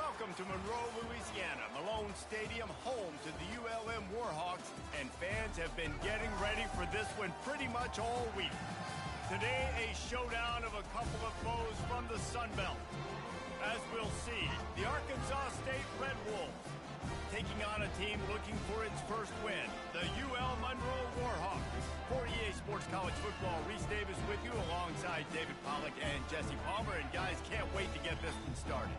Welcome to Monroe, Louisiana, Malone Stadium, home to the ULM Warhawks, and fans have been getting ready for this one pretty much all week. Today, a showdown of a couple of foes from the Sun Belt. As we'll see, the Arkansas State Red Wolves taking on a team looking for its first win, the UL Monroe Warhawks. For EA Sports College Football, Reese Davis with you alongside David Pollack and Jesse Palmer. And guys, can't wait to get this one started.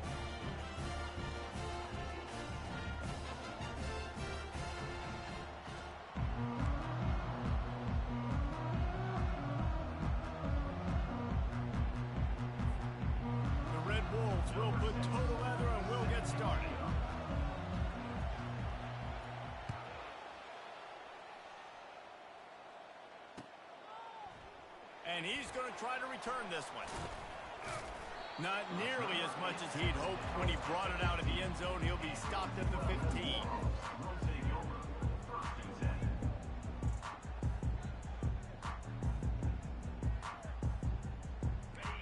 The Red Wolves will put total leather and we'll get started. And he's going to try to return this one. Not nearly as much as he'd hoped when he brought it out of the end zone. He'll be stopped at the 15.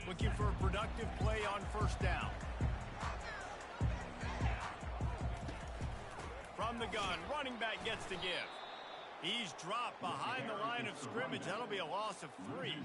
Looking for a productive play on first down. From the gun, running back gets to give. He's dropped behind the line of scrimmage. That'll be a loss of 3.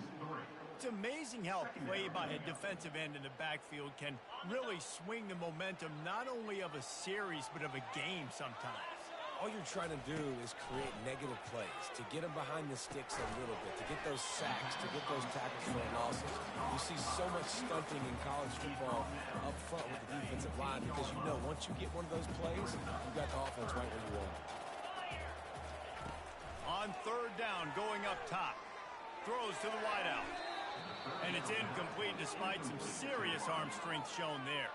It's amazing how play by a defensive end in the backfield can really swing the momentum not only of a series but of a game sometimes. All you're trying to do is create negative plays, to get them behind the sticks a little bit, to get those sacks, to get those tackles for losses. You see so much stunting in college football up front with the defensive line because you know once you get one of those plays, you got the offense right where you want it. On third down, going up top. Throws to the wideout. And it's incomplete despite some serious arm strength shown there.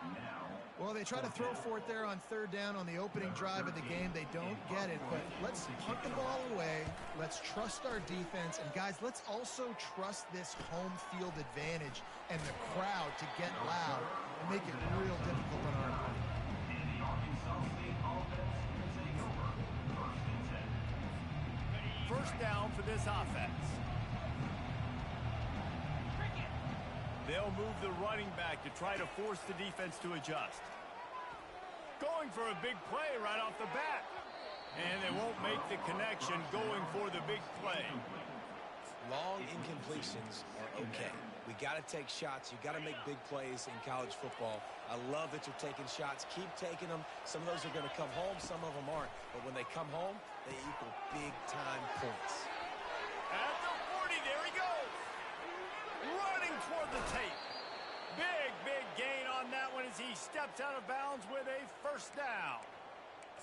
Well, they try to throw for it there on third down on the opening drive of the game. They don't get it, but let's punt the ball away. Let's trust our defense. And, guys, let's also trust this home field advantage and the crowd to get loud and make it real difficult on our opponent. First down for this offense. They'll move the running back to try to force the defense to adjust. Going for a big play right off the bat. And they won't make the connection going for the big play. Long incompletions are okay. We got to take shots. You got to make big plays in college football. I love that you're taking shots. Keep taking them. Some of those are going to come home. Some of them aren't. But when they come home, they equal big-time points. At the 40, there he goes. Running toward the tape. Big gain on that one as he steps out of bounds with a first down.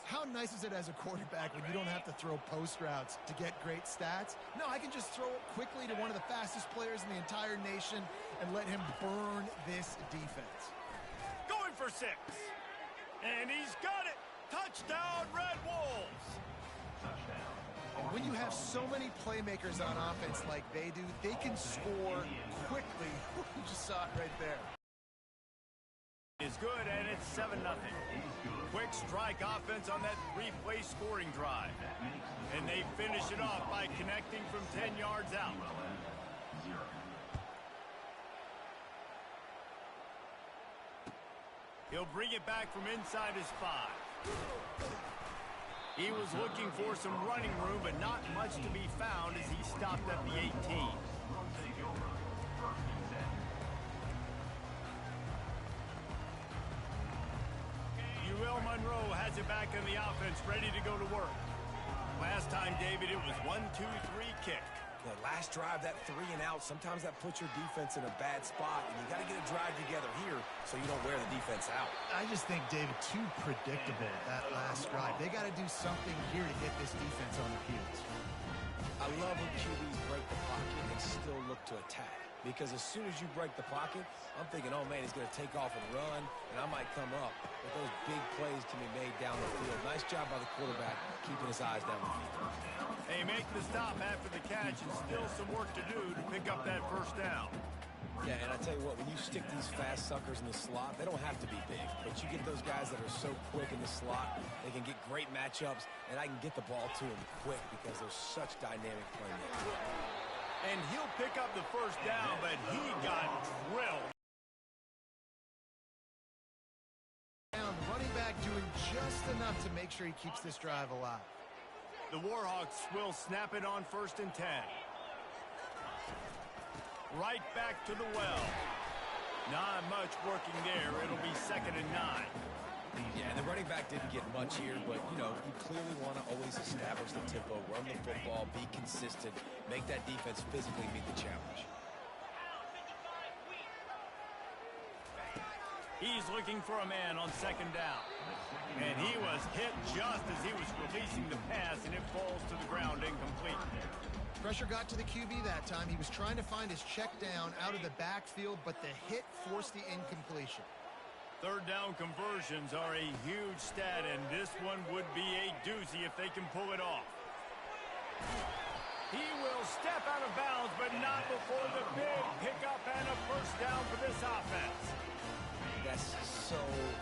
How nice is it as a quarterback when you don't have to throw post routes to get great stats? No, I can just throw it quickly to one of the fastest players in the entire nation and let him burn this defense. Going for 6. And he's got it. Touchdown, Red Wolves. When you have so many playmakers on offense like they do, they can score quickly. You just saw it right there. Is good, and it's 7-0. Quick strike offense on that 3-play scoring drive. And they finish it off by connecting from 10 yards out. He'll bring it back from inside his 5. He was looking for some running room, but not much to be found as he stopped at the 18. UL Monroe has it back in the offense, ready to go to work. Last time, David, it was 1-2-3 kick. The last drive, that 3 and out, sometimes that puts your defense in a bad spot, and you got to get a drive together here so you don't wear the defense out. I just think, David, too predictable that last drive. They got to do something here to get this defense on their heels. I love when QBs break the pocket and still look to attack. Because as soon as you break the pocket, I'm thinking, oh, man, he's going to take off and run, and I might come up. But those big plays can be made down the field. Nice job by the quarterback keeping his eyes down the field. They make the stop after the catch and still some work to do to pick up that first down. Yeah, and I tell you what, when you stick these fast suckers in the slot, they don't have to be big. But you get those guys that are so quick in the slot, they can get great matchups, and I can get the ball to them quick because they're such dynamic playmakers. And he'll pick up the first down, but he got drilled. sure he keeps this drive alive. The Warhawks will snap it on 1st and 10. Right back to the well. Not much working there. It'll be 2nd and 9. Yeah, and the running back didn't get much here, but, you know, you clearly want to always establish the tempo, run the football, be consistent, make that defense physically meet the challenge. He's looking for a man on 2nd down. And he was hit just as he was releasing the pass, and it falls to the ground incomplete. Pressure got to the QB that time. He was trying to find his check down out of the backfield, but the hit forced the incompletion. 3rd down conversions are a huge stat, and this one would be a doozy if they can pull it off. He will step out of bounds, but not before the big pickup and a 1st down for this offense. That's so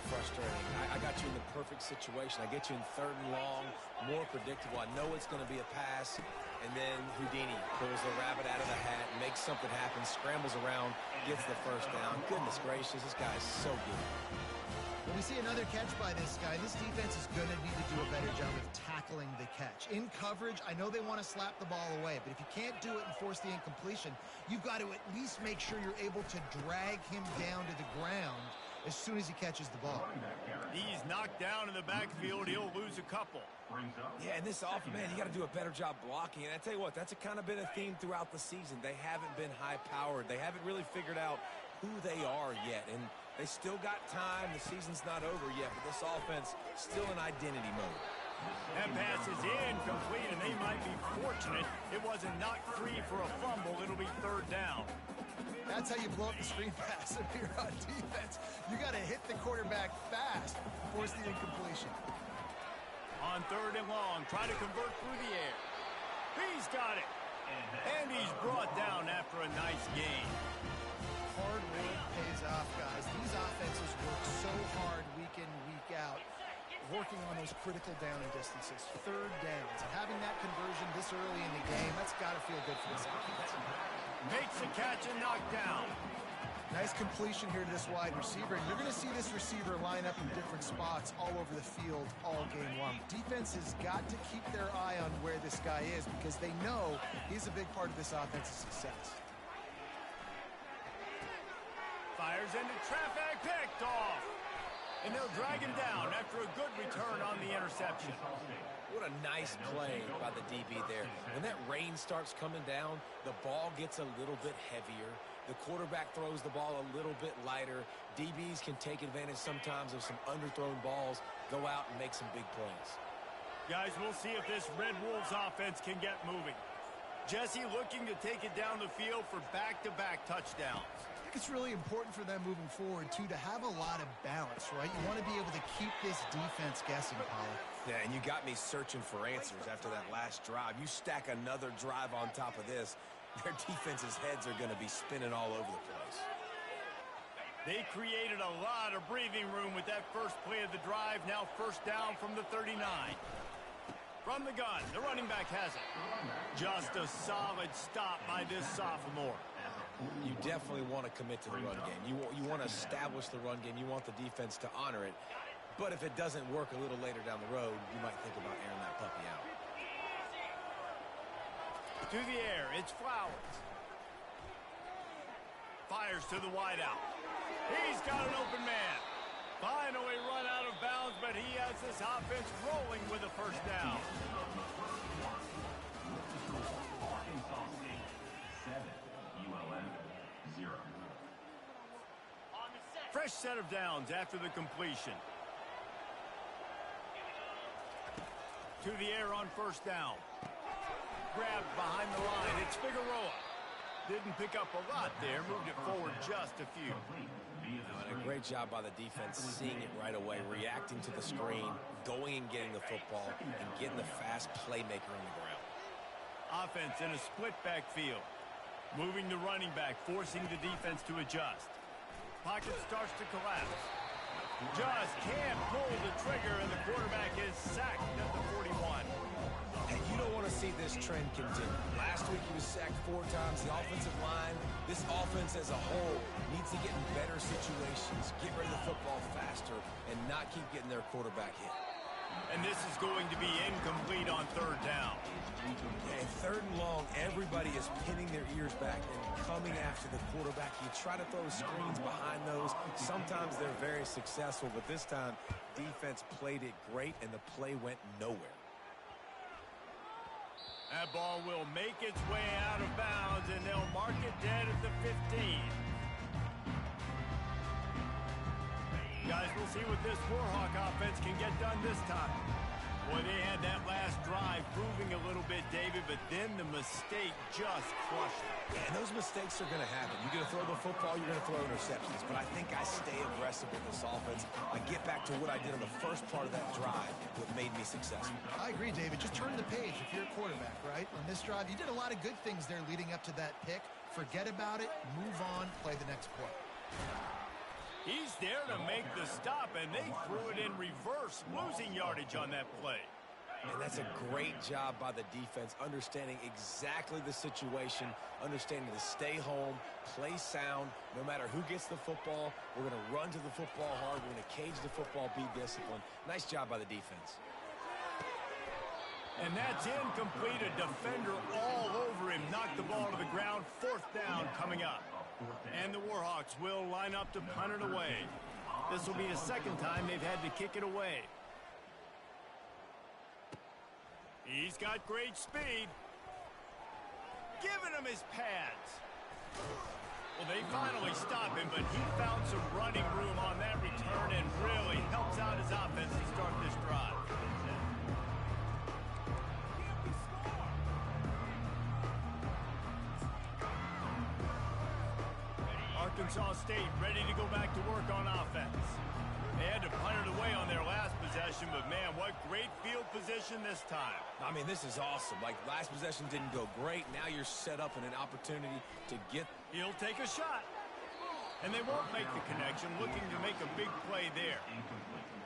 frustrating. I got you in the perfect situation. I get you in 3rd and long, more predictable. I know it's going to be a pass, and then Houdini pulls the rabbit out of the hat, makes something happen, scrambles around, gets the 1st down. Goodness gracious, this guy is so good. When we see another catch by this guy, this defense is going to need to do a better job of tackling the catch. In coverage, I know they want to slap the ball away, but if you can't do it and force the incompletion, you've got to at least make sure you're able to drag him down to the ground as soon as he catches the ball. He's knocked down in the backfield. He'll lose a couple. Yeah, and this offense, man, you got to do a better job blocking. And I tell you what, that's kind of been a theme throughout the season. They haven't been high-powered. They haven't really figured out who they are yet. And they still got time. The season's not over yet, but this offense still in identity mode. That pass is incomplete, and they might be fortunate it wasn't knocked free for a fumble. It'll be 3rd down. That's how you blow up the screen pass if you're on defense. You got to hit the quarterback fast to force the incompletion. On 3rd and long, try to convert through the air. He's got it. And he's brought down after a nice gain. Hard work pays off, guys. These offenses work so hard week in, week out, working on those critical down and distances, 3rd downs. And having that conversion this early in the game, that's got to feel good for this offense. Makes a catch and knocked down. Nice completion here to this wide receiver. And you're going to see this receiver line up in different spots all over the field all game long. Defense has got to keep their eye on where this guy is because they know he's a big part of this offense's success. Fires into traffic, picked off. And they'll drag him down after a good return on the interception. What a nice play by the DB there. When that rain starts coming down, the ball gets a little bit heavier. The quarterback throws the ball a little bit lighter. DBs can take advantage sometimes of some underthrown balls, go out and make some big plays. Guys, we'll see if this Red Wolves offense can get moving. Jesse looking to take it down the field for back-to-back touchdowns. I think it's really important for them moving forward, too, to have a lot of balance, right? You want to be able to keep this defense guessing, Paula. Yeah, and you got me searching for answers after that last drive. You stack another drive on top of this, their defense's heads are going to be spinning all over the place. They created a lot of breathing room with that first play of the drive. Now 1st down from the 39. From the gun, the running back has it. Just a solid stop by this sophomore. You definitely want to commit to the run game. You want to establish the run game. You want the defense to honor it. But if it doesn't work a little later down the road, you might think about airing that puppy out. To the air, it's Flowers. Fires to the wideout. He's got an open man. Finally run out of bounds, but he has this offense rolling with a 1st down. Fresh set of downs after the completion. To the air on 1st down. Grabbed behind the line. It's Figueroa. Didn't pick up a lot there. Moved it forward just a few. And a great job by the defense seeing it right away, reacting to the screen, going and getting the football, and getting the fast playmaker on the ground. Offense in a split backfield. Moving the running back, forcing the defense to adjust. Pocket starts to collapse. Just can't pull the trigger, and the quarterback is sacked at the 41. And you don't want to see this trend continue. Last week he was sacked 4 times. The offensive line, this offense as a whole, needs to get in better situations, get rid of the football faster, and not keep getting their quarterback hit. And this is going to be incomplete on third down. And third and long, everybody is pinning their ears back and coming after the quarterback. You try to throw screens behind those. Sometimes they're very successful, but this time, defense played it great, and the play went nowhere. That ball will make its way out of bounds, and they'll mark it dead at the 15. Guys, we'll see what this Warhawk offense can get done this time. Boy, they had that last drive moving a little bit, David, but then the mistake just crushed it. And those mistakes are going to happen. You're going to throw the football, you're going to throw interceptions. But I think I stay aggressive with this offense. I get back to what I did on the first part of that drive, what made me successful. I agree, David. Just turn the page if you're a quarterback, right? On this drive, you did a lot of good things there leading up to that pick. Forget about it, move on, play the next play. He's there to make the stop, and they threw it in reverse, losing yardage on that play. And that's a great job by the defense, understanding exactly the situation, understanding to stay home, play sound. No matter who gets the football, we're going to run to the football hard. We're going to cage the football, be disciplined. Nice job by the defense. And that's incomplete. A defender all over him. Knocked the ball to the ground. Fourth down coming up. And the Warhawks will line up to punt it away. This will be the second time they've had to kick it away. He's got great speed. Giving him his pads. Well, they finally stop him, but he found some running room on that return and really helps out his offense to start this drive. Arkansas State ready to go back to work on offense. They had to punt it away on their last possession, but man, what great field position this time. I mean, this is awesome. Like, last possession didn't go great. Now you're set up in an opportunity to get... He'll take a shot. And they won't make the connection, looking to make a big play there.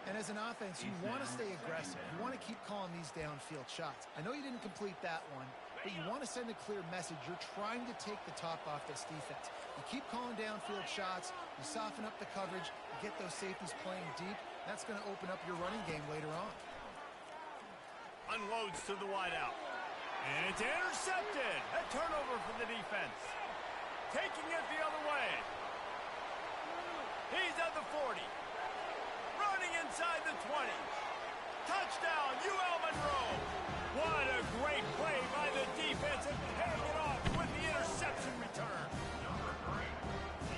And as an offense, you want to stay aggressive. You want to keep calling these downfield shots. I know you didn't complete that one, but you want to send a clear message. You're trying to take the top off this defense. You keep calling downfield shots, you soften up the coverage, you get those safeties playing deep. That's going to open up your running game later on. Unloads to the wideout. And it's intercepted. A turnover for the defense. Taking it the other way. He's at the 40. Running inside the 20. Touchdown, UL Monroe. What a great play by the defense and paying it off with the interception return.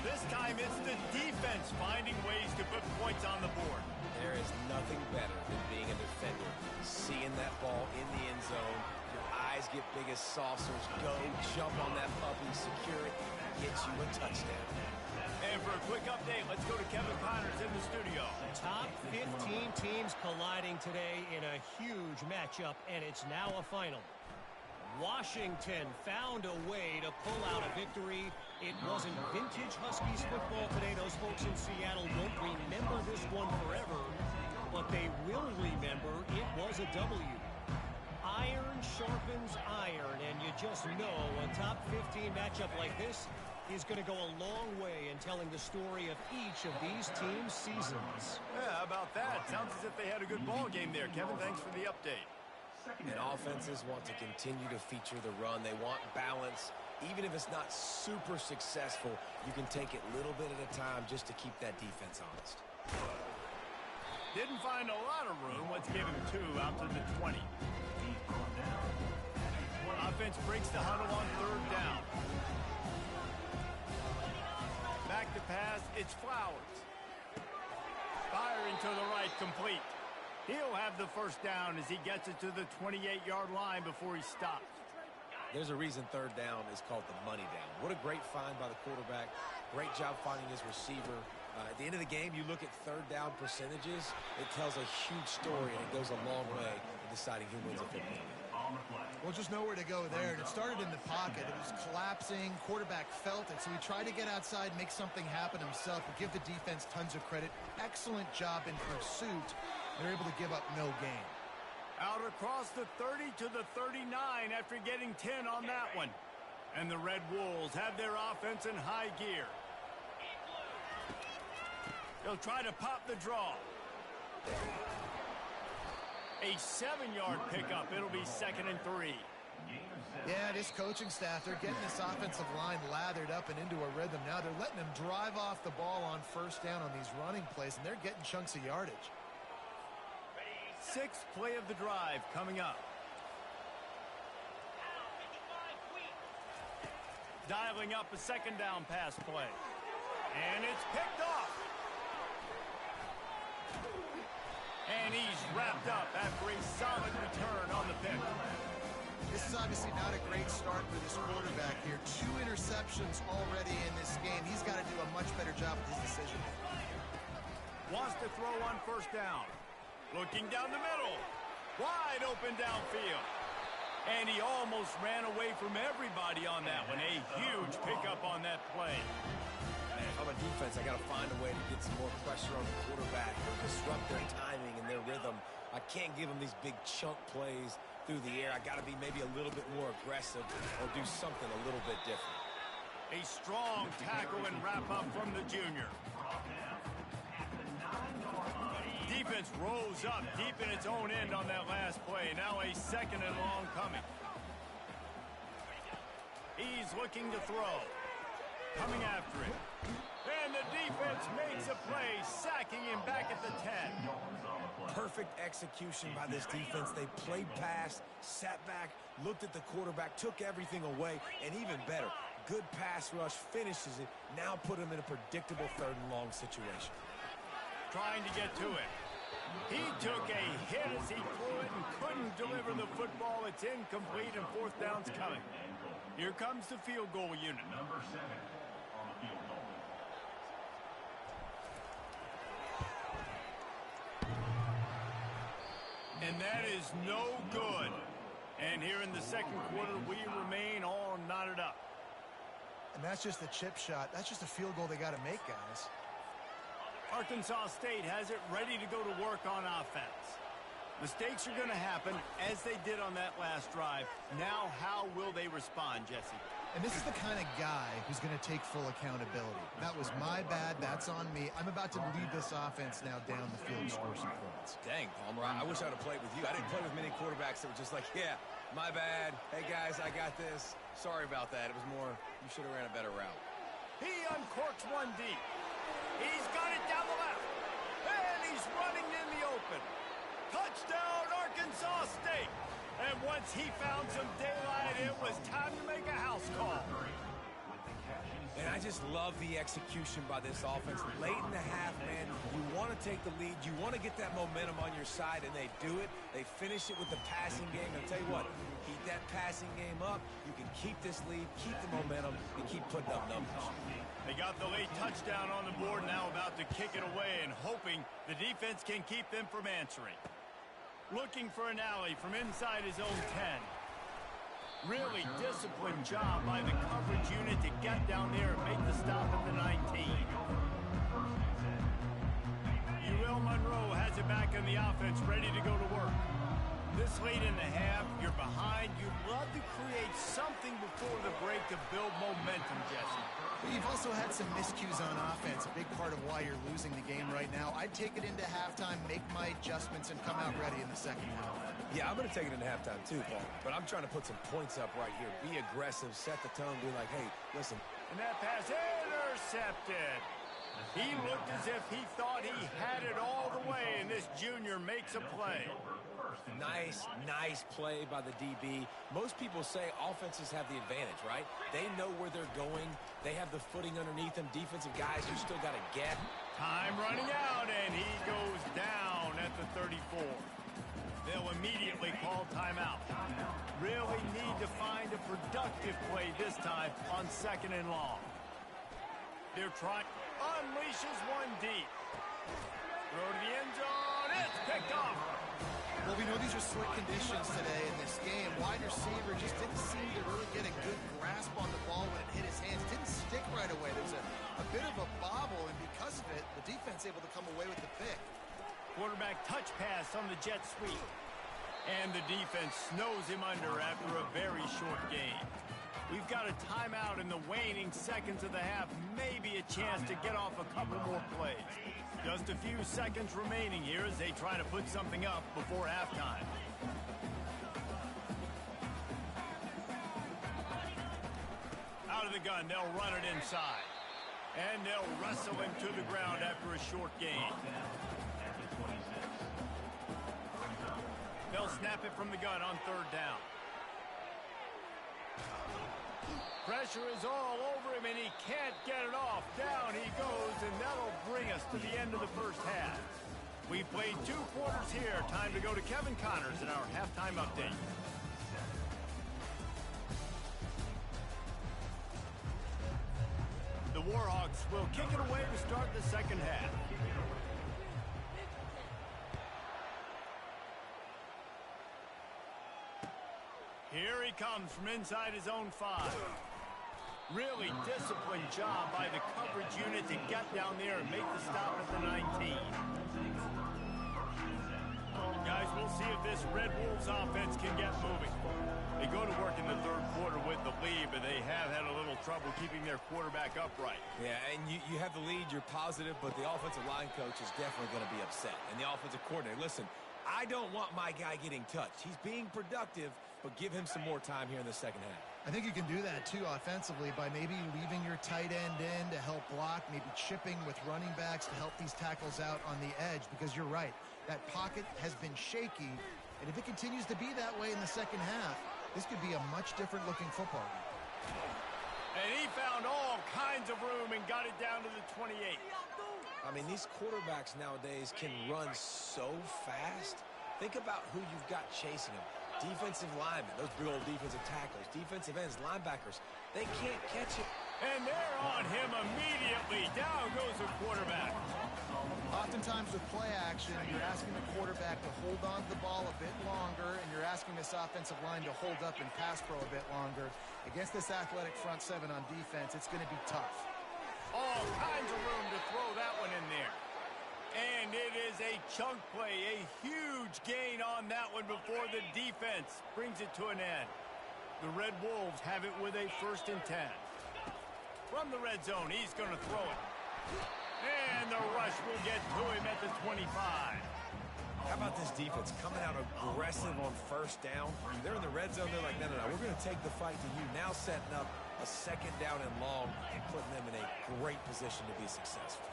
This time it's the defense finding ways to put points on the board. There is nothing better than being a defender. Seeing that ball in the end zone, your eyes get big as saucers. Go, jump on that puppy, secure it, gets you a touchdown. And for a quick update, let's go to Kevin Connors in the studio. Top 15 teams colliding today in a huge matchup, and it's now a final. Washington found a way to pull out a victory. It wasn't vintage Huskies football today. Those folks in Seattle won't remember this one forever, but they will remember it was a W. Iron sharpens iron, and you just know a top 15 matchup like this is going to go a long way in telling the story of each of these teams' seasons. Yeah, how about that? Sounds as if they had a good ball game there. Kevin, thanks for the update. And offenses want to continue to feature the run. They want balance. Even if it's not super successful, you can take it little bit at a time just to keep that defense honest. Didn't find a lot of room. Let's give him two out to the 20. Offense breaks the huddle on third down. Back to pass, it's Flowers. Firing to the right, complete. He'll have the first down as he gets it to the 28-yard line before he stops. There's a reason third down is called the money down. What a great find by the quarterback. Great job finding his receiver. At the end of the game, you look at third down percentages. It tells a huge story, and it goes a long way in deciding who wins a football game. Well, just nowhere to go there, and it started in the pocket. It was collapsing. Quarterback felt it, so he tried to get outside, make something happen himself. We'll give the defense tons of credit. Excellent job in pursuit. They're able to give up no gain. Out across the 30 to the 39 after getting 10 on that one. And the Red Wolves have their offense in high gear. They'll try to pop the draw. A 7-yard pickup. It'll be 2nd and 3. Yeah, this coaching staff, they're getting this offensive line lathered up and into a rhythm. Now they're letting them drive off the ball on first down on these running plays, and they're getting chunks of yardage. 6th play of the drive coming up. Dialing up a 2nd down pass play. And it's picked off. And he's wrapped up after a solid return on the pick. This is obviously not a great start for this quarterback here. 2 interceptions already in this game. He's got to do a much better job with his decision. Wants to throw on first down. Looking down the middle. Wide open downfield. And he almost ran away from everybody on that one. A huge pickup on that play. Man, if I'm a defense, I got to find a way to get some more pressure on the quarterback or disrupt their timing and their rhythm. I can't give them these big chunk plays through the air. I got to be maybe a little bit more aggressive or do something a little bit different. A strong tackle and wrap up from the junior. Defense rose up deep in its own end on that last play. Now a 2nd and long coming. He's looking to throw. Coming after it. And the defense makes a play, sacking him back at the 10. Perfect execution by this defense. They played pass, sat back, looked at the quarterback, took everything away, and even better, good pass rush, finishes it, now put him in a predictable 3rd and long situation. Trying to get to it. He took a hit as he threw it and couldn't deliver the football. It's incomplete and 4th down's coming. Here comes the field goal unit. Number 7 on the field goal. And that is no good. And here in the 2nd quarter, we remain all knotted up. And that's just a chip shot. That's just a field goal they got to make, guys. Arkansas State has it ready to go to work on offense. Mistakes are going to happen, as they did on that last drive. Now, how will they respond, Jesse? And this is the kind of guy who's going to take full accountability. That was my bad. That's on me. I'm about to lead this offense now down the field and score some points. Dang, Palmer, I wish I would have played with you. I didn't play with many quarterbacks that were just like, yeah, my bad. Hey, guys, I got this. Sorry about that. It was more, you should have ran a better route. He uncorks one deep. He's got it down the left. And he's running in the open. Touchdown, Arkansas State. And once he found some daylight, it was time to make a house call. And I just love the execution by this offense. Late in the half, man, you want to take the lead. You want to get that momentum on your side, and they do it. They finish it with the passing game. And I'll tell you what, keep that passing game up. You can keep this lead, keep the momentum, and keep putting up numbers. They got the late touchdown on the board, now about to kick it away and hoping the defense can keep them from answering. Looking for an alley from inside his own 10. Really disciplined job by the coverage unit to get down there and make the stop at the 19. UL Monroe has it back in the offense, ready to go to work. This late in the half, you're behind. You'd love to create something before the break to build momentum, Jesse. But you've also had some miscues on offense, a big part of why you're losing the game right now. I'd take it into halftime, make my adjustments, and come out ready in the 2nd half. Yeah, I'm going to take it into halftime too, Paul. But I'm trying to put some points up right here. Be aggressive, set the tone, be like, hey, listen. And that pass intercepted. He looked as if he thought he had it all the way, and this junior makes a play. Nice play by the DB. Most people say offenses have the advantage, right? They know where they're going. They have the footing underneath them. Defensive guys who still got to get. Time running out, and he goes down at the 34. They'll immediately call timeout. Really need to find a productive play this time on 2nd and long. They're trying. Unleashes one deep. Throw to the end zone. It's picked off. Well, we know these are slick conditions today in this game. Wide receiver just didn't seem to really get a good grasp on the ball when it hit his hands. Didn't stick right away. There's a bit of a bobble, and because of it, the defense able to come away with the pick. Quarterback touch pass on the jet sweep. And the defense snows him under after a very short game. We've got a timeout in the waning seconds of the half. Maybe a chance to get off a couple more plays. Just a few seconds remaining here as they try to put something up before halftime. Out of the gun, they'll run it inside. And they'll wrestle him to the ground after a short gain. They'll snap it from the gun on third down. Pressure is all over him, and he can't get it off. Down he goes, and that'll bring us to the end of the first half. We've played 2 quarters here. Time to go to Kevin Connors in our halftime update. The Warhawks will kick it away to start the second half. Here he comes from inside his own 5. Really disciplined job by the coverage unit to get down there and make the stop at the 19. Guys, we'll see if this Red Wolves offense can get moving. They go to work in the third quarter with the lead, but they have had a little trouble keeping their quarterback upright. Yeah, and you have the lead, you're positive, but the offensive line coach is definitely going to be upset. And the offensive coordinator, listen, I don't want my guy getting touched. He's being productive, but give him some more time here in the second half. I think you can do that, too, offensively, by maybe leaving your tight end in to help block, maybe chipping with running backs to help these tackles out on the edge, because you're right. That pocket has been shaky, and if it continues to be that way in the second half, this could be a much different-looking football game. And he found all kinds of room and got it down to the 28. I mean, these quarterbacks nowadays can run so fast. Think about who you've got chasing them. Defensive linemen, those big old defensive tackles, defensive ends, linebackers, they can't catch it. And they're on him immediately. Down goes the quarterback. Oftentimes with play action, you're asking the quarterback to hold on to the ball a bit longer, and you're asking this offensive line to hold up and pass pro a bit longer. Against this athletic front 7 on defense, it's going to be tough. All kinds of room to throw that one in there. And it is a chunk play, a huge gain on that one before the defense brings it to an end. The Red Wolves have it with a 1st and 10. From the red zone, he's going to throw it. And the rush will get to him at the 25. How about this defense coming out aggressive on 1st down? They're in the red zone. They're like, no, we're going to take the fight to you. Now setting up a 2nd down and long and putting them in a great position to be successful.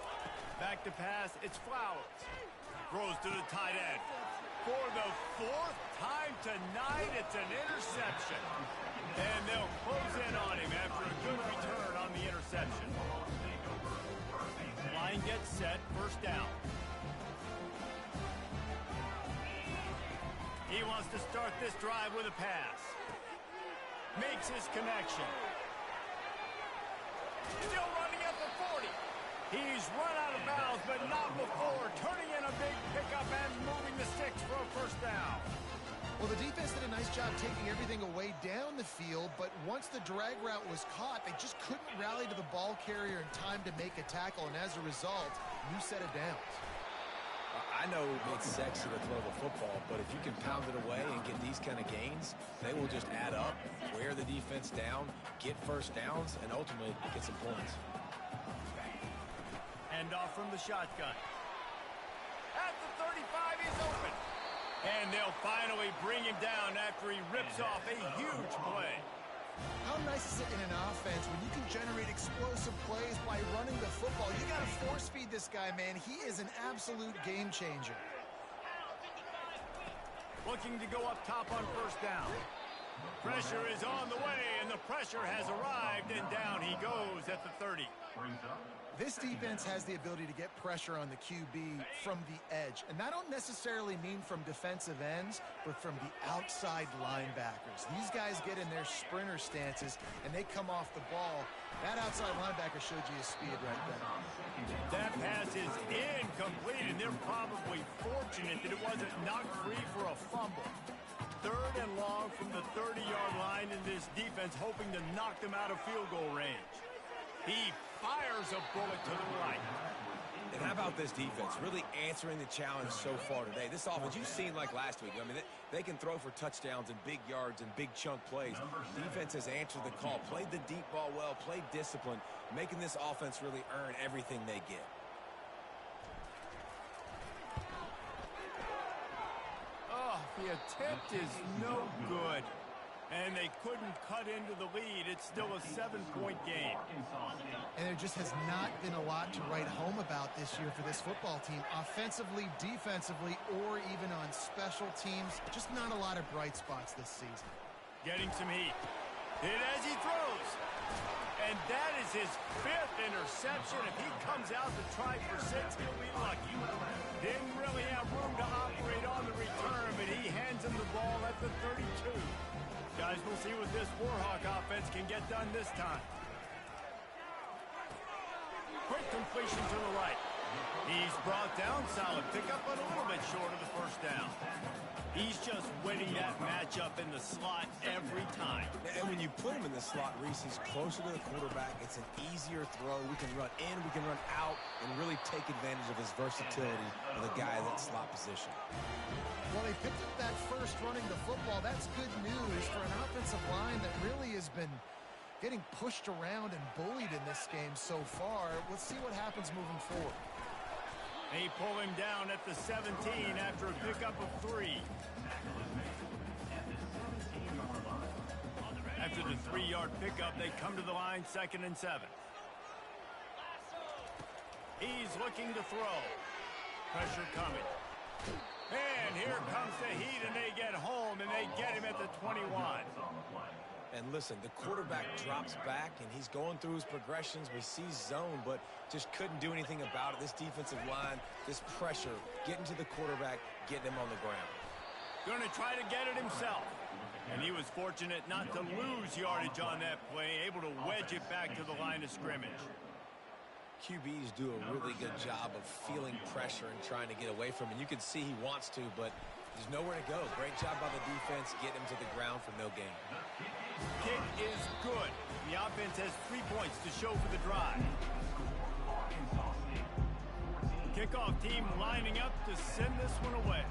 Back to pass, it's Flowers. Throws to the tight end. For the 4th time tonight, it's an interception. And they'll close in on him after a good return on the interception. Line gets set, 1st down. He wants to start this drive with a pass. Makes his connection. Still running at the 40. He's run out of bounds, but not before. Turning in a big pickup and moving the sticks for a 1st down. Well, the defense did a nice job taking everything away down the field, but once the drag route was caught, they just couldn't rally to the ball carrier in time to make a tackle, and as a result, new set of downs. I know it's sexy to throw the football, but if you can pound it away and get these kind of gains, they will just add up, wear the defense down, get 1st downs, and ultimately get some points. Handoff from the shotgun. At the 35, he's open. And they'll finally bring him down after he rips off a huge play. How nice is it in an offense when you can generate explosive plays by running the football? You got to force feed this guy, man. He is an absolute game changer. Looking to go up top on 1st down. Pressure is on the way, and the pressure has arrived, and down he goes at the 30. This defense has the ability to get pressure on the QB from the edge. And I don't necessarily mean from defensive ends, but from the outside linebackers. These guys get in their sprinter stances, and they come off the ball. That outside linebacker showed you his speed right there. That pass is incomplete, and they're probably fortunate that it wasn't knocked free for a fumble. 3rd and long from the 30-yard line, in this defense hoping to knock them out of field goal range. He fires a bullet to the right. And how about this defense? Really answering the challenge so far today. This offense, you've seen like last week. I mean, they can throw for touchdowns and big yards and big chunk plays. Defense has answered the call, played the deep ball well, played discipline, making this offense really earn everything they get. Oh, the attempt is no good. And they couldn't cut into the lead. It's still a 7-point game. And there just has not been a lot to write home about this year for this football team. Offensively, defensively, or even on special teams. Just not a lot of bright spots this season. Getting some heat. Hit as he throws. And that is his 5th interception. If he comes out to try for 6, he'll be lucky. Didn't really have room to operate on the return, but he hands him the ball at the 32. Guys, we'll see what this Warhawk offense can get done this time. Quick completion to the right. He's brought down, solid pickup, but a little bit short of the first down. He's just winning that matchup in the slot every time. And when you put him in the slot, Reese, he's closer to the quarterback. It's an easier throw. We can run in, we can run out, and really take advantage of his versatility of the guy in that slot position. Well, they picked up that first running the football. That's good news for an offensive line that really has been getting pushed around and bullied in this game so far. Let's see what happens moving forward. They pull him down at the 17 after a pickup of 3. After the 3-yard pickup, they come to the line, 2nd and 7. He's looking to throw. Pressure coming. And here comes the heat, and they get home, and they get him at the 21. And listen, the quarterback drops back, and he's going through his progressions. We see zone, but just couldn't do anything about it. This defensive line, this pressure, getting to the quarterback, getting him on the ground. Going to try to get it himself. And he was fortunate not to lose yardage on that play, able to wedge it back to the line of scrimmage. QBs do a really good job of feeling pressure and trying to get away from it. You can see he wants to, but there's nowhere to go. Great job by the defense, getting him to the ground for no gain. Kick is good. The offense has 3 points to show for the drive. Kickoff team lining up to send this one away.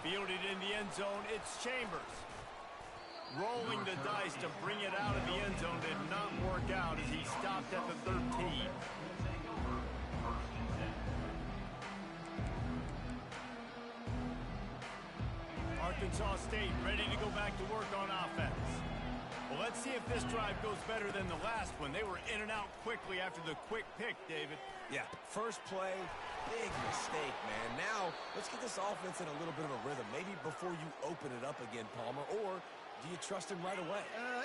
Fielded in the end zone, it's Chambers. Rolling the dice to bring it out of the end zone did not work out as he stopped at the 13. Arkansas State ready to go back to work on offense. Well, let's see if this drive goes better than the last one. They were in and out quickly after the quick pick, David. Yeah, first play, big mistake, man. Now, let's get this offense in a little bit of a rhythm. Maybe before you open it up again, Palmer, or do you trust him right away?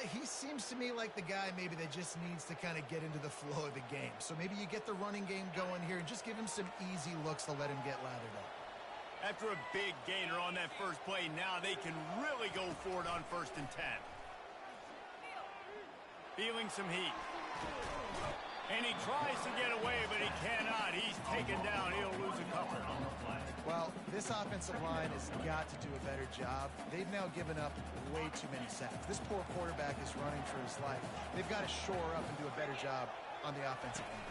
He seems to me like the guy maybe that just needs to kind of get into the flow of the game. So maybe you get the running game going here and just give him some easy looks to let him get lathered up. After a big gainer on that first play, now they can really go for it on 1st and 10. Feeling some heat. And he tries to get away, but he cannot. He's taken down. He'll lose a couple. Well, this offensive line has got to do a better job. They've now given up way too many sacks. This poor quarterback is running for his life. They've got to shore up and do a better job on the offensive end.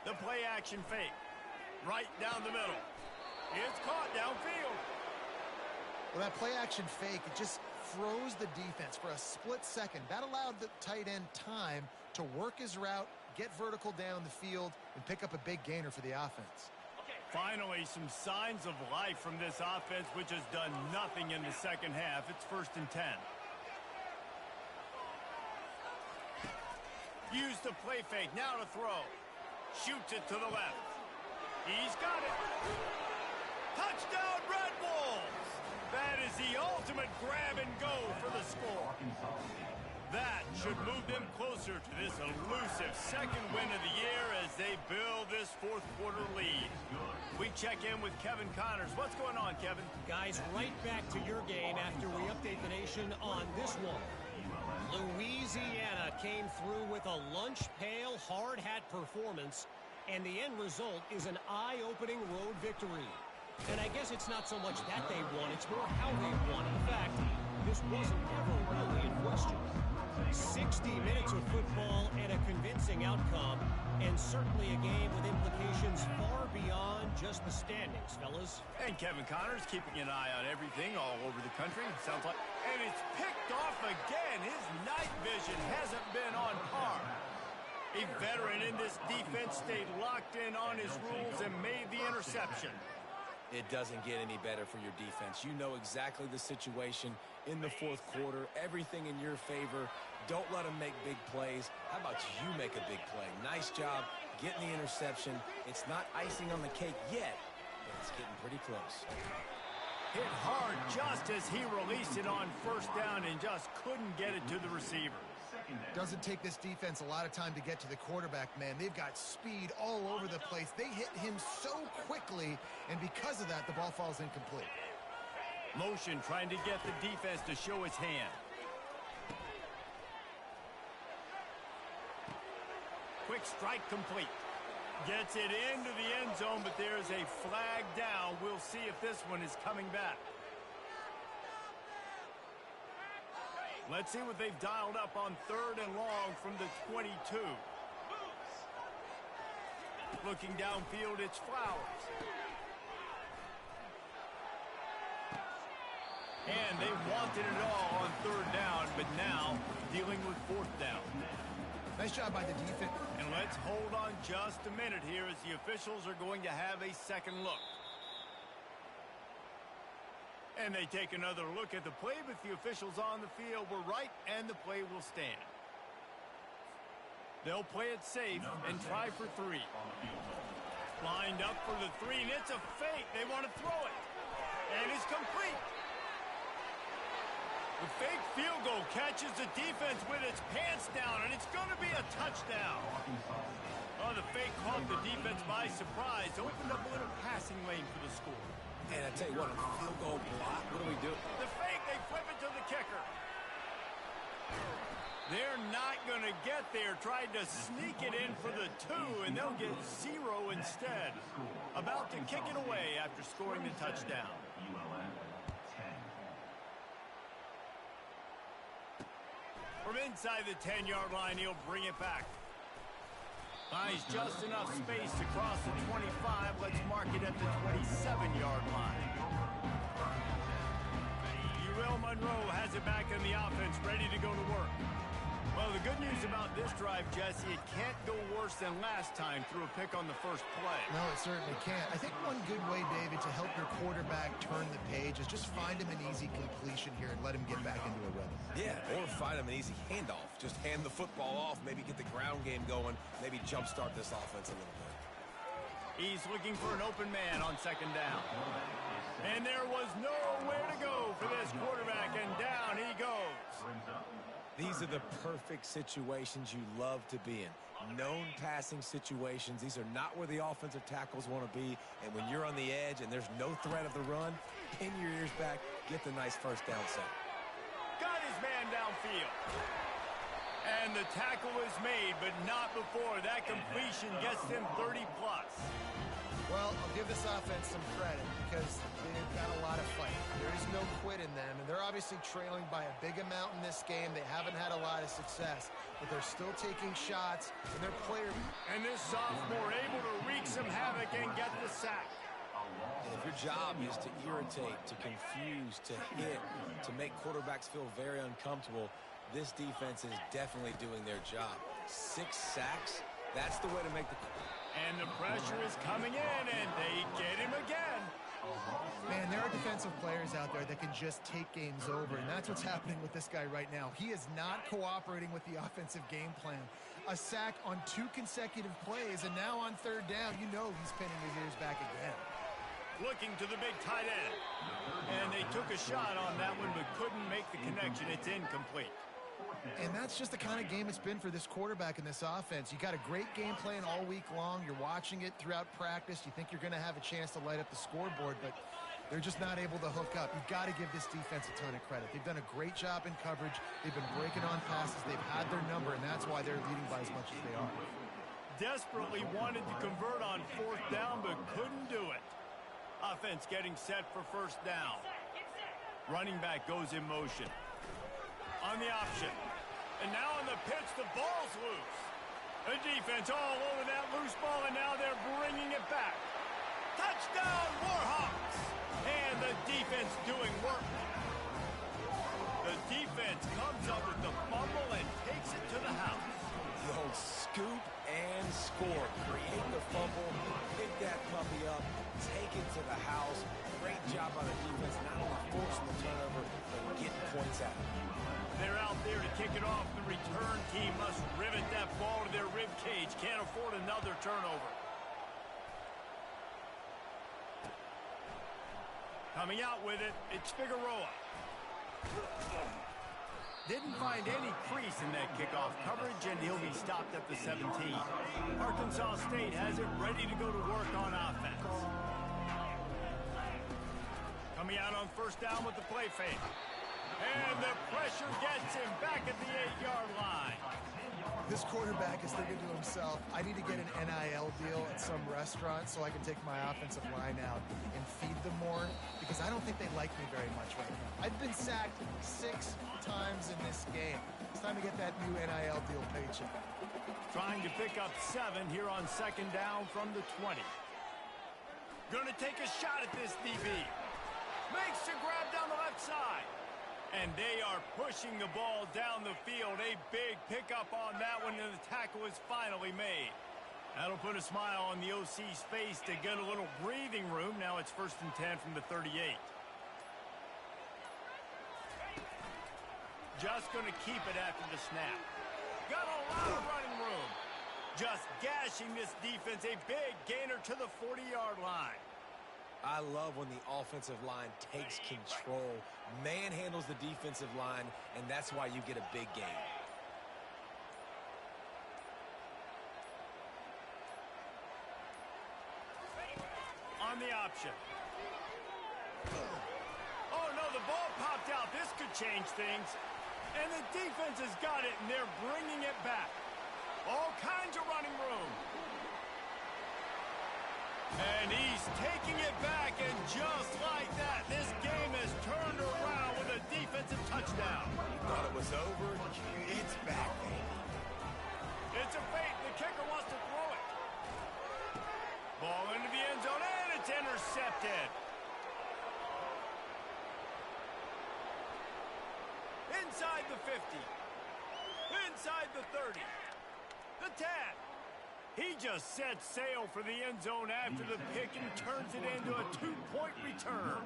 The play action fake. Right down the middle. It's caught downfield. Well, that play action fake, it just froze the defense for a split second. That allowed the tight end time to work his route, get vertical down the field, and pick up a big gainer for the offense. Finally, some signs of life from this offense, which has done nothing in the second half. It's 1st and 10. Use the play fake. Now to throw. Shoots it to the left. He's got it. Touchdown, Red Wolves! That is the ultimate grab and go for the score. That should move them closer to this elusive second win of the year as they build this fourth quarter lead. We check in with Kevin Connors. What's going on, Kevin? Guys, right back to your game after we update the nation on this one. Louisiana came through with a lunch pail hard hat performance, and the end result is an eye-opening road victory. And I guess it's not so much that they won, it's more how they won. In fact, this wasn't ever really in question. 60 minutes of football and a convincing outcome, and certainly a game with implications far beyond just the standings, fellas. And Kevin Connors keeping an eye on everything all over the country. Sounds like, and it's picked off again. His night vision hasn't been on par. A veteran in this defense stayed locked in on his rules and made the interception. It doesn't get any better for your defense. You know exactly the situation in the fourth quarter. Everything in your favor. Don't let them make big plays. How about you make a big play? Nice job getting the interception. It's not icing on the cake yet, but it's getting pretty close. Hit hard just as he released it on first down and just couldn't get it to the receiver. Doesn't take this defense a lot of time to get to the quarterback, man. They've got speed all over the place. They hit him so quickly, and because of that, the ball falls incomplete. Motion trying to get the defense to show his hand. Quick strike complete. Gets it into the end zone, but there's a flag down. We'll see if this one is coming back. Let's see what they've dialed up on 3rd and long from the 22. Looking downfield, it's Flowers. And they wanted it all on 3rd down, but now dealing with 4th down. Nice job by the defense. And let's hold on just a minute here as the officials are going to have a second look. And they take another look at the play, but the officials on the field were right, and the play will stand. They'll play it safe and try for 3. Lined up for the 3, and it's a fake. They want to throw it. And it's complete. The fake field goal catches the defense with its pants down, and it's going to be a touchdown. Oh, the fake caught the defense by surprise. Opened up a little passing lane for the score. And I tell you what, a field goal block, what do we do? The fake, they flip it to the kicker. They're not going to get there. Tried to sneak it in for the 2, and they'll get 0 instead. About to kick it away after scoring the touchdown. From inside the 10-yard line, he'll bring it back. Buys just enough space to cross the 25. Let's mark it at the 27-yard line. UL Monroe has it back in the offense, ready to go to work. Well, the good news about this drive, Jesse, it can't go worse than last time through a pick on the first play. No, it certainly can't. I think one good way, David, to help your quarterback turn the page is just find him an easy completion here and let him get back into a rhythm. Yeah, or find him an easy handoff. Just hand the football off, maybe get the ground game going, maybe jumpstart this offense a little bit. He's looking for an open man on 2nd down. And there was nowhere to go for this quarterback, and down he goes. These are the perfect situations you love to be in. Known passing situations. These are not where the offensive tackles want to be. And when you're on the edge and there's no threat of the run, pin your ears back, get the nice first down set. Got his man downfield. And the tackle is made, but not before that completion gets them 30-plus. Well, I'll give this offense some credit because they've got a lot of fight. There is no quit in them, and they're obviously trailing by a big amount in this game. They haven't had a lot of success, but they're still taking shots, and their player... And this sophomore able to wreak some havoc and get the sack. And if your job is to irritate, to confuse, to hit, to make quarterbacks feel very uncomfortable, this defense is definitely doing their job. 6 sacks, that's the way to make the... And the pressure is coming in, and they get him again. Man, there are defensive players out there that can just take games over, and that's what's happening with this guy right now. He is not cooperating with the offensive game plan. A sack on 2 consecutive plays, and now on 3rd down, you know he's pinning his ears back again. Looking to the big tight end. And they took a shot on that one, but couldn't make the connection. It's incomplete. And that's just the kind of game it's been for this quarterback in this offense. You got a great game plan all week long. You're watching it throughout practice. You think you're going to have a chance to light up the scoreboard, but they're just not able to hook up. You've got to give this defense a ton of credit. They've done a great job in coverage. They've been breaking on passes. They've had their number, and that's why they're leading by as much as they are. Desperately wanted to convert on 4th down, but couldn't do it. Offense getting set for 1st down. Running back goes in motion. On the option. And now on the pitch, the ball's loose. The defense all over that loose ball, and now they're bringing it back. Touchdown, Warhawks! And the defense doing work. The defense comes up with the fumble and takes it to the house. The old scoop and score. Create the fumble, pick that puppy up, take it to the house. Great job by the defense, not only forcing the turnover, but getting points out. They're out there to kick it off. The return team must rivet that ball to their rib cage. Can't afford another turnover. Coming out with it, it's Figueroa. Didn't find any crease in that kickoff coverage, and he'll be stopped at the 17. Arkansas State has it ready to go to work on offense. Coming out on first down with the play fake. And the pressure gets him back at the 8-yard line. This quarterback is thinking to himself, I need to get an NIL deal at some restaurant so I can take my offensive line out and feed them more, because I don't think they like me very much right now. I've been sacked 6 times in this game. It's time to get that new NIL deal paycheck. Trying to pick up 7 here on second down from the 20. Gonna take a shot at this DB. Makes a grab down the left side. And they are pushing the ball down the field. A big pickup on that one, and the tackle is finally made. That'll put a smile on the OC's face to get a little breathing room. Now it's 1st and 10 from the 38. Just going to keep it after the snap. Got a lot of running room. Just gashing this defense. A big gainer to the 40-yard line. I love when the offensive line takes control, manhandles the defensive line, and that's why you get a big gain. On the option. Oh, no, the ball popped out. This could change things. And the defense has got it, and they're bringing it back. All kinds of running room. And he's taking it back, and just like that, this game has turned around with a defensive touchdown. You thought it was over? It's back, baby. It's a fake. The kicker wants to throw it. Ball into the end zone, and it's intercepted. Inside the 50. Inside the 30. The 10. He just set sail for the end zone after the pick and turns it into a 2-point return.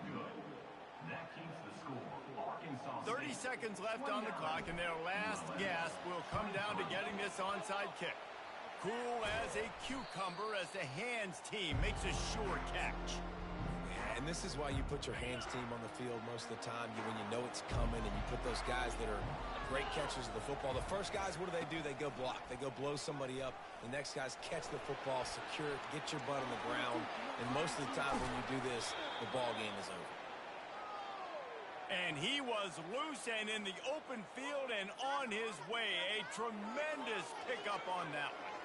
30 seconds left on the clock, and their last gasp will come down to getting this onside kick. Cool as a cucumber as the hands team makes a sure catch. And this is why you put your hands team on the field most of the time, when you know it's coming, and you put those guys that are great catchers of the football. The first guys, what do? They go block. They go blow somebody up. The next guys catch the football, secure it, get your butt on the ground. And most of the time when you do this, the ball game is over. And he was loose and in the open field and on his way. A tremendous pickup on that one.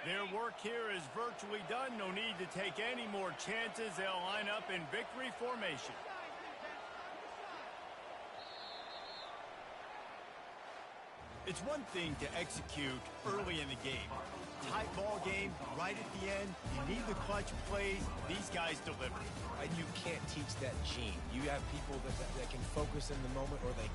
Their work here is virtually done. No need to take any more chances. They'll line up in victory formation. It's one thing to execute early in the game. Tight ball game, right at the end. You need the clutch plays. These guys deliver. And you can't teach that gene. You have people that can focus in the moment, or they